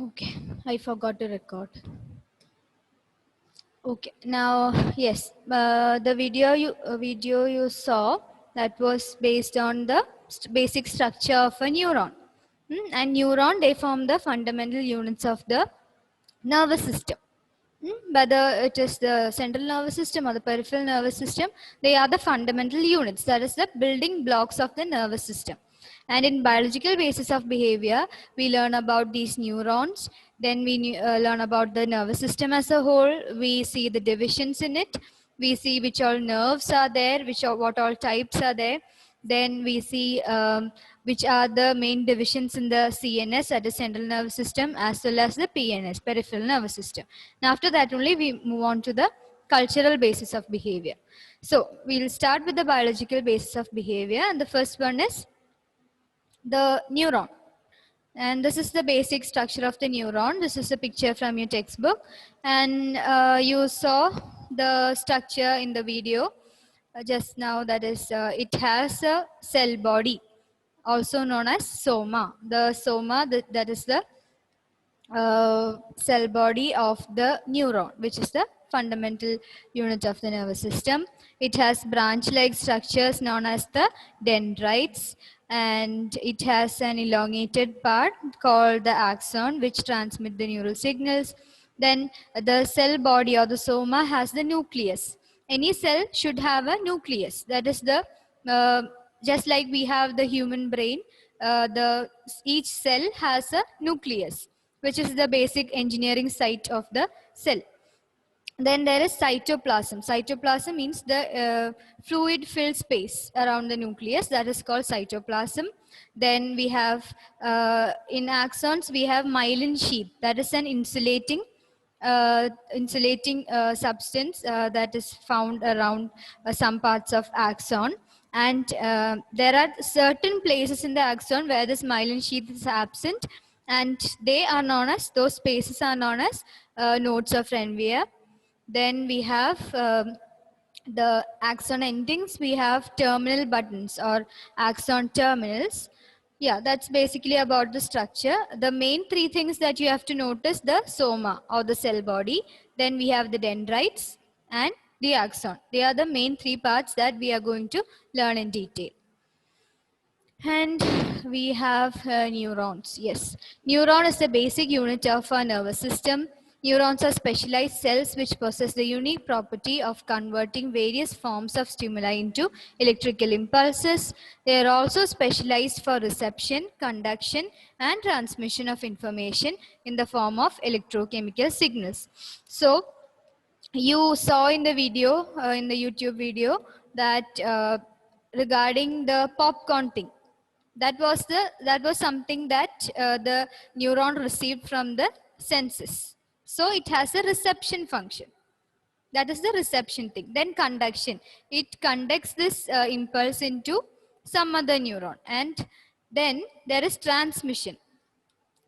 Okay, I forgot to record. Okay, now yes, the video you saw, that was based on the basic structure of a neuron. And neuron, they form the fundamental units of the nervous system. Whether it is the central nervous system or the peripheral nervous system, they are the fundamental units. That is the building blocks of the nervous system. And in biological basis of behavior, we learn about these neurons. Then we learn about the nervous system as a whole. We see the divisions in it. We see which all nerves are there, what all types are there. Then we see which are the main divisions in the CNS, that is central nervous system, as well as the PNS, peripheral nervous system. And after that only we move on to the cultural basis of behavior. So we'll start with the biological basis of behavior, and the first one is the neuron. And this is the basic structure of the neuron. This is a picture from your textbook, and you saw the structure in the video just now. That is, it has a cell body, also known as soma. The soma, that is the cell body of the neuron, which is the fundamental unit of the nervous system. It has branch-like structures known as the dendrites, and it has an elongated part called the axon, which transmit the neural signals. Then the cell body or the soma has the nucleus. Any cell should have a nucleus. That is the just like we have the human brain, each cell has a nucleus, which is the basic engineering site of the cell. Then there is cytoplasm. Cytoplasm means the fluid-filled space around the nucleus. That is called cytoplasm. Then we have, in axons, we have myelin sheath. That is an insulating substance that is found around some parts of axon. And there are certain places in the axon where this myelin sheath is absent, and those spaces are known as nodes of Renvia. Then we have the axon endings. We have terminal buttons or axon terminals. Yeah, that's basically about the structure. The main three things that you have to notice: the soma or the cell body, then we have the dendrites, and the axon. They are the main three parts that we are going to learn in detail. And we have neurons. Yes, neuron is the basic unit of our nervous system. Neurons are specialized cells which possess the unique property of converting various forms of stimuli into electrical impulses. They are also specialized for reception, conduction, and transmission of information in the form of electrochemical signals. So you saw in the video, in the YouTube video, that regarding the popcorn thing, that was something that the neuron received from the senses. So it has a reception function. That is the reception thing. Then conduction. It conducts this impulse into some other neuron. And then there is transmission.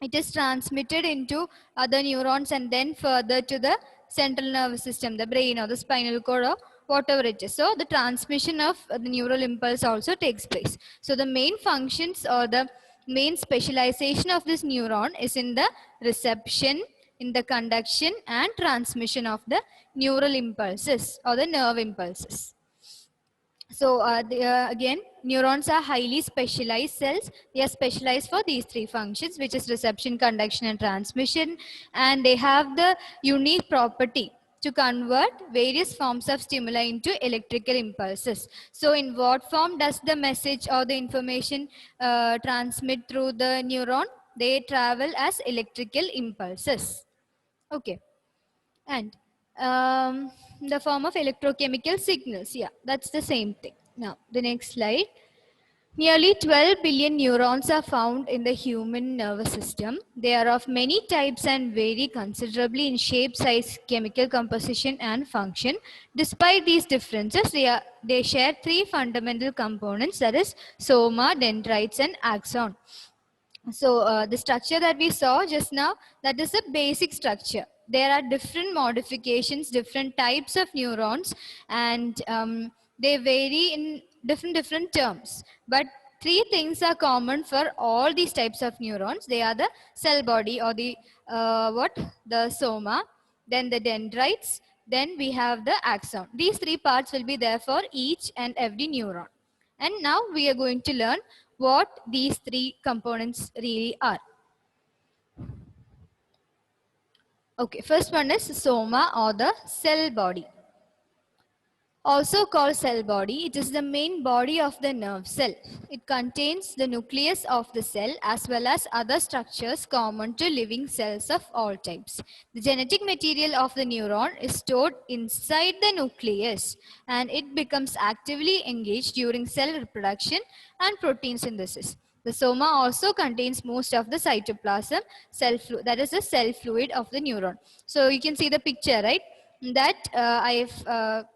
It is transmitted into other neurons and then further to the central nervous system, the brain or the spinal cord or whatever it is. So the transmission of the neural impulse also takes place. So the main functions or the main specialization of this neuron is in the reception, in the conduction and transmission of the neural impulses or the nerve impulses. So again, neurons are highly specialized cells. They are specialized for these three functions, which is reception, conduction, and transmission. And they have the unique property to convert various forms of stimuli into electrical impulses. So in what form does the message or the information transmit through the neuron? They travel as electrical impulses. Okay. And the form of electrochemical signals. Yeah, that's the same thing. Now, the next slide. Nearly 12 billion neurons are found in the human nervous system. They are of many types and vary considerably in shape, size, chemical composition, and function. Despite these differences, they share three fundamental components, that is soma, dendrites, and axon. So the structure that we saw just now, that is the basic structure. There are different modifications, different types of neurons, and they vary in different terms. But three things are common for all these types of neurons. They are the cell body, or the the soma, then the dendrites, then we have the axon. These three parts will be there for each and every neuron. And now we are going to learn what these three components really are. Okay, first one is soma, or the cell body. Also called cell body, it is the main body of the nerve cell. It contains the nucleus of the cell as well as other structures common to living cells of all types. The genetic material of the neuron is stored inside the nucleus, and it becomes actively engaged during cell reproduction and protein synthesis. The soma also contains most of the cytoplasm, that is the cell fluid of the neuron. So you can see the picture, right? That I have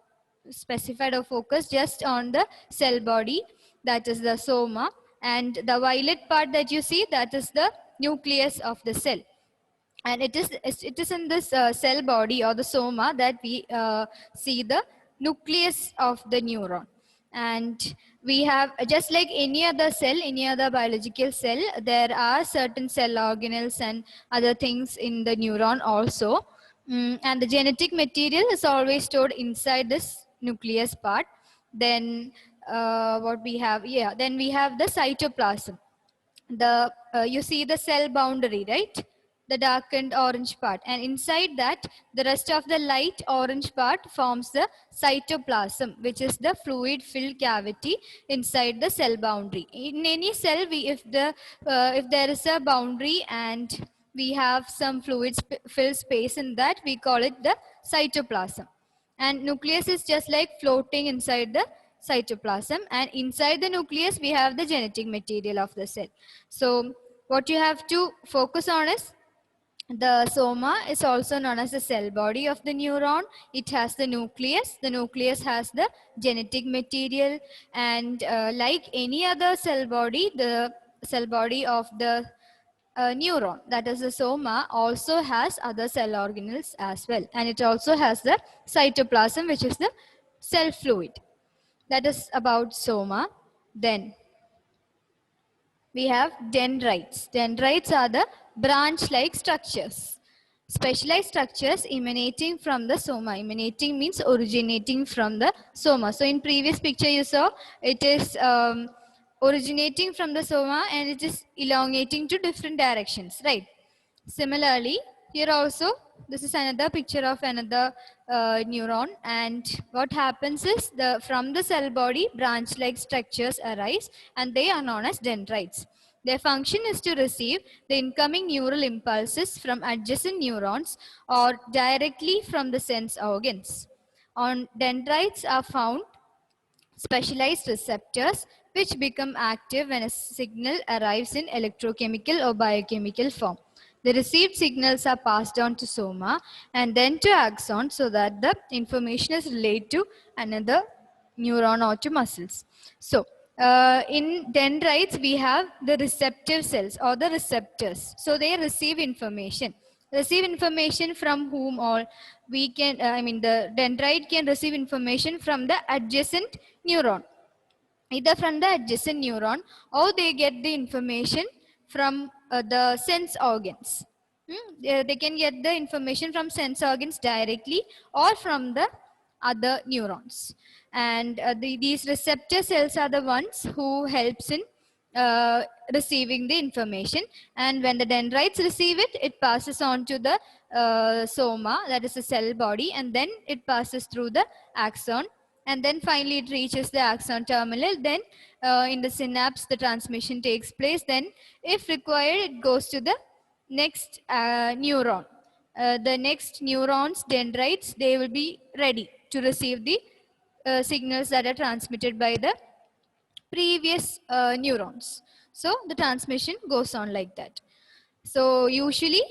specified or focused just on the cell body, that is the soma, and the violet part that you see, that is the nucleus of the cell. And it is in this cell body, or the soma, that we see the nucleus of the neuron. And we have, just like any other cell, any other biological cell, there are certain cell organelles and other things in the neuron also. And the genetic material is always stored inside this nucleus part. Then what we have, yeah, then we have the cytoplasm. The you see the cell boundary, right? The darkened orange part, and inside that the rest of the light orange part forms the cytoplasm, which is the fluid filled cavity inside the cell boundary. In any cell, if there is a boundary and we have some fluid filled space in that, we call it the cytoplasm. And nucleus is just like floating inside the cytoplasm, and inside the nucleus we have the genetic material of the cell. So what you have to focus on is the soma is also known as the cell body of the neuron. It has the nucleus. The nucleus has the genetic material, and like any other cell body, the cell body of the neuron, that is the soma, also has other cell organelles as well, and it also has the cytoplasm, which is the cell fluid. That is about soma. Then we have dendrites. Dendrites are the branch-like structures, specialized structures emanating from the soma. Emanating means originating from the soma. So in previous picture you saw, it is originating from the soma and it is elongating to different directions, right? Similarly, here also, this is another picture of another neuron, and what happens is from the cell body, branch-like structures arise, and they are known as dendrites. Their function is to receive the incoming neural impulses from adjacent neurons or directly from the sense organs. On dendrites are found specialized receptors which become active when a signal arrives in electrochemical or biochemical form. The received signals are passed on to soma and then to axon, so that the information is relayed to another neuron or to muscles. So in dendrites, we have the receptive cells or the receptors. So they receive information. Receive information from whom? All we can, the dendrite can receive information from the adjacent neuron, either from the adjacent neuron, or they get the information from the sense organs. They can get the information from sense organs directly or from the other neurons. And these receptor cells are the ones who helps in receiving the information. And when the dendrites receive it, it passes on to the soma, that is the cell body, and then it passes through the axon, and then finally it reaches the axon terminal. Then in the synapse the transmission takes place. Then if required, it goes to the next neuron. The next neurons, dendrites, they will be ready to receive the signals that are transmitted by the previous neurons. So the transmission goes on like that. So usually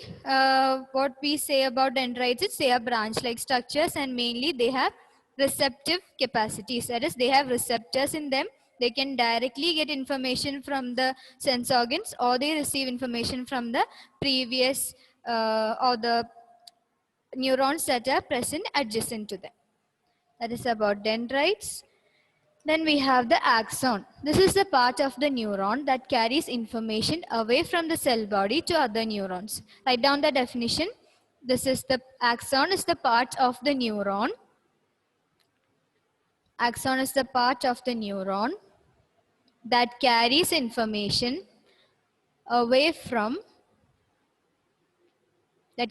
what we say about dendrites is they are branch-like structures, and mainly they have receptive capacities. That is, they have receptors in them. They can directly get information from the sense organs, or they receive information from the previous or the neurons that are present adjacent to them. That is about dendrites. Then we have the axon. This is the part of the neuron that carries information away from the cell body to other neurons. Write down the definition. This is the axon is the part of the neuron. Axon is the part of the neuron that carries information away from the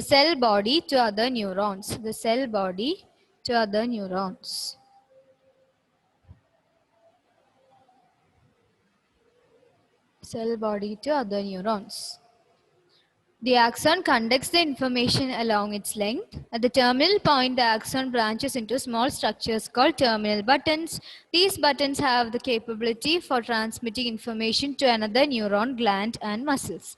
cell body to other neurons. The cell body to other neurons. Cell body to other neurons. The axon conducts the information along its length. At the terminal point, the axon branches into small structures called terminal buttons. These buttons have the capability for transmitting information to another neuron, gland, and muscles.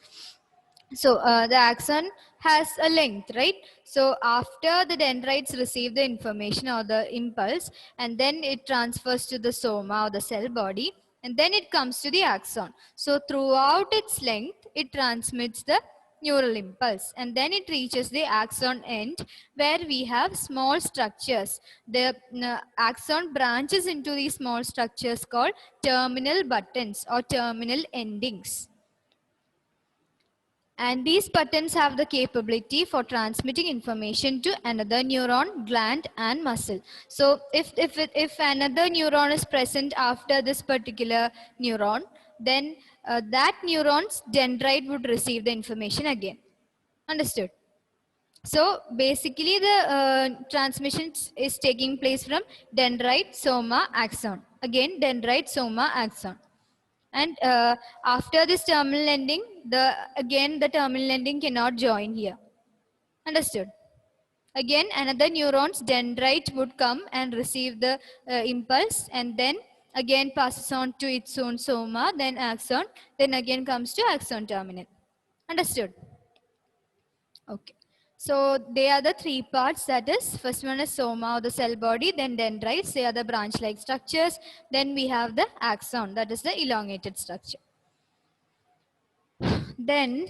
So the axon has a length, right? So after the dendrites receive the information or the impulse, and then it transfers to the soma or the cell body, and then it comes to the axon. So throughout its length, it transmits the neural impulse, and then it reaches the axon end where we have small structures. The axon branches into these small structures called terminal buttons or terminal endings. And these buttons have the capability for transmitting information to another neuron, gland, and muscle. So if another neuron is present after this particular neuron, then that neuron's dendrite would receive the information again. Understood? So basically the transmission is taking place from dendrite, soma, axon. Again, dendrite, soma, axon. And after this terminal ending, the terminal ending cannot join here. Understood? Again, another neuron's dendrite would come and receive the impulse, and then again passes on to its own soma, then axon, then again comes to axon terminal. Understood? Okay. So they are the three parts, that is, first one is soma or the cell body, then dendrites, they are the branch-like structures, then we have the axon, that is the elongated structure. Then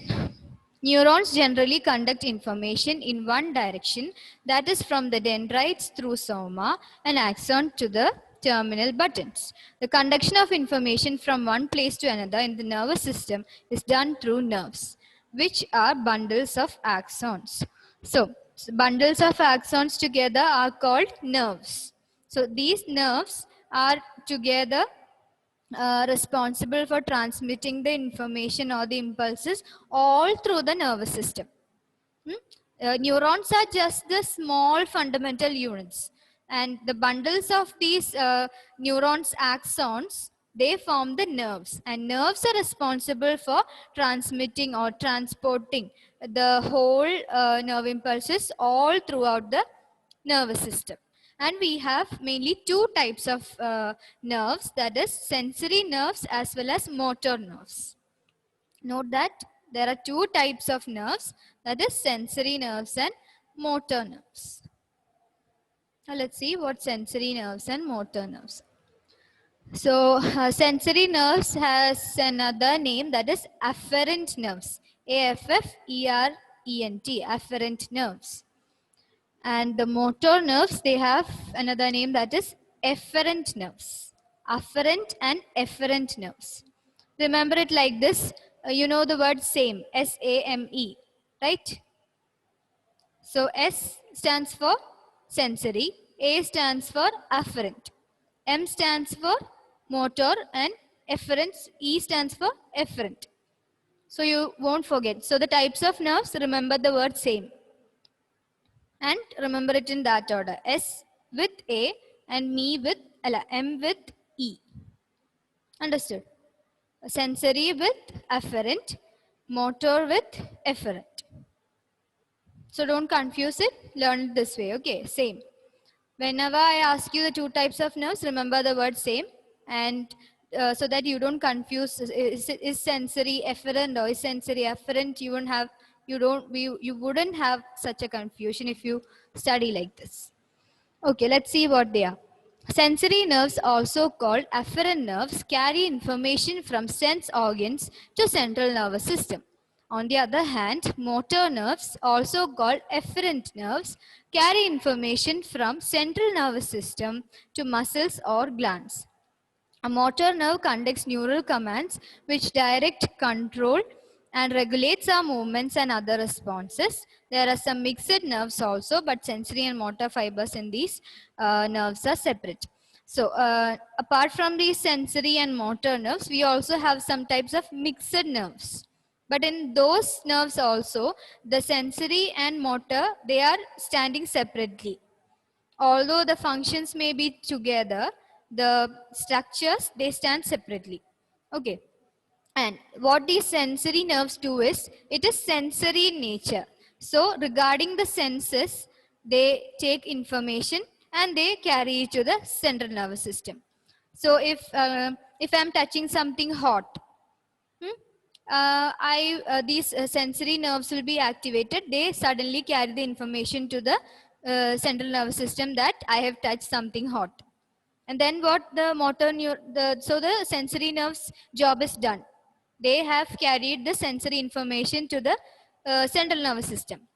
neurons generally conduct information in one direction, that is from the dendrites through soma and axon to the terminal buttons. The conduction of information from one place to another in the nervous system is done through nerves, which are bundles of axons. So bundles of axons together are called nerves. So these nerves are together responsible for transmitting the information or the impulses all through the nervous system. Neurons are just the small fundamental units, and the bundles of these neurons, axons, they form the nerves, and nerves are responsible for transmitting or transporting the whole nerve impulses all throughout the nervous system. And we have mainly two types of nerves, that is sensory nerves as well as motor nerves. Note that there are two types of nerves, that is sensory nerves and motor nerves. Now let's see what sensory nerves and motor nerves. So sensory nerves has another name, that is afferent nerves. A-F-F-E-R-E-N-T, afferent nerves. And the motor nerves, they have another name, that is efferent nerves. Afferent and efferent nerves. Remember it like this. You know the word same, S-A-M-E, right? So S stands for sensory, A stands for afferent, M stands for motor, and efferent, E stands for efferent. So you won't forget. So the types of nerves, remember the word same. And remember it in that order. S with A and M with E. Understood? Sensory with afferent, motor with efferent. So don't confuse it, learn it this way, okay? Same. Whenever I ask you the two types of nerves, remember the word same, and so that you don't confuse, is sensory efferent or is sensory afferent, you wouldn't have such a confusion if you study like this. Okay, let's see what they are. Sensory nerves, also called afferent nerves, carry information from sense organs to central nervous system. On the other hand, motor nerves, also called efferent nerves, carry information from central nervous system to muscles or glands. A motor nerve conducts neural commands which direct, control, and regulates our movements and other responses. There are some mixed nerves also, but sensory and motor fibers in these nerves are separate. So apart from these sensory and motor nerves, we also have some types of mixed nerves. But in those nerves also, the sensory and motor, they are standing separately. Although the functions may be together, the structures, they stand separately. Okay. And what these sensory nerves do is, it is sensory in nature. So regarding the senses, they take information and they carry it to the central nervous system. So if I'm touching something hot, these sensory nerves will be activated. They suddenly carry the information to the central nervous system that I have touched something hot. And then what so the sensory nerves job is done. They have carried the sensory information to the central nervous system.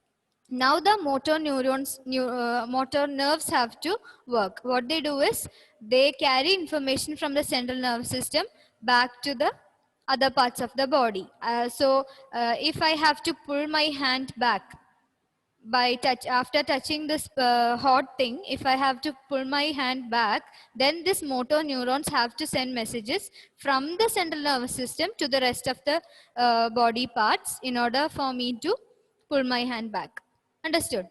Now the motor nerves have to work. What they do is, they carry information from the central nervous system back to the other parts of the body. If I have to pull my hand back after touching this hot thing, if I have to pull my hand back, then this motor neurons have to send messages from the central nervous system to the rest of the body parts in order for me to pull my hand back. Understood?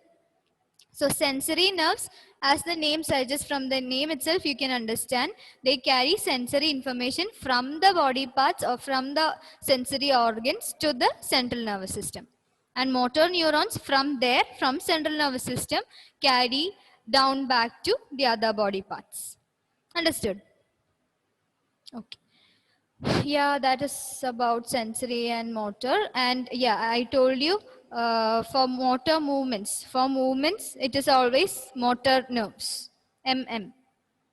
So sensory nerves, as the name suggests, from the name itself you can understand, they carry sensory information from the body parts or from the sensory organs to the central nervous system. And motor neurons from there, from central nervous system, carry down back to the other body parts. Understood? Okay. Yeah, that is about sensory and motor. And yeah, I told you for motor movements, it is always motor nerves, MM,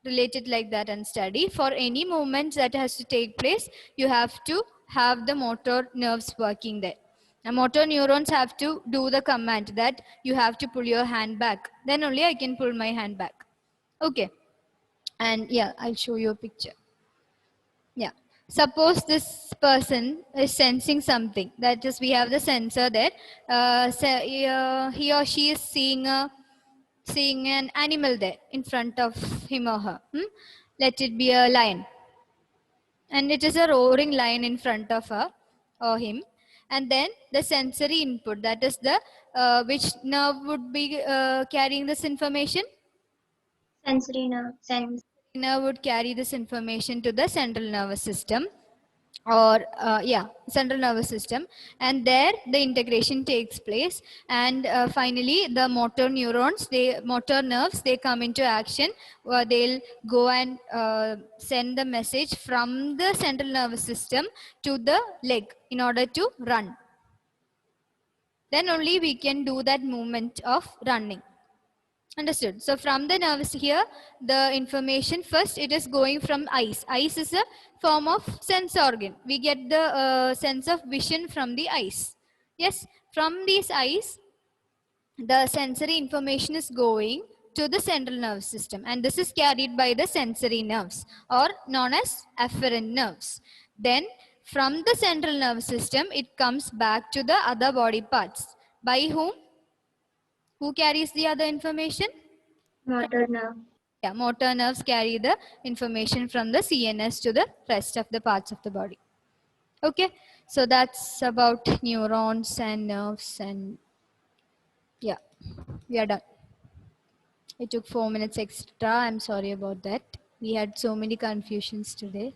related like that and study. For any movement that has to take place, you have to have the motor nerves working there. And motor neurons have to do the command that you have to pull your hand back. Then only I can pull my hand back. Okay. And yeah, I'll show you a picture. Yeah. Suppose this person is sensing something. That is, we have the sensor there. He or she is seeing an animal there in front of him or her. Let it be a lion. And it is a roaring lion in front of her or him. And then the sensory input, that is the which nerve would be carrying this information? Sensory nerve. Nerve would carry this information to the central nervous system, or central nervous system, and there the integration takes place. And finally the motor nerves, they come into action, where they'll go and send the message from the central nervous system to the leg in order to run. Then only we can do that movement of running. Understood? So from the nerves here, the information first, it is going from eyes. Eyes is a form of sense organ. We get the sense of vision from the eyes. Yes, from these eyes, the sensory information is going to the central nervous system, and this is carried by the sensory nerves, or known as afferent nerves. Then from the central nervous system, it comes back to the other body parts. By whom? Who carries the other information? Motor nerve. Yeah, motor nerves carry the information from the CNS to the rest of the parts of the body. Okay, so that's about neurons and nerves, and yeah, we are done. It took 4 minutes extra. I'm sorry about that. We had so many confusions today.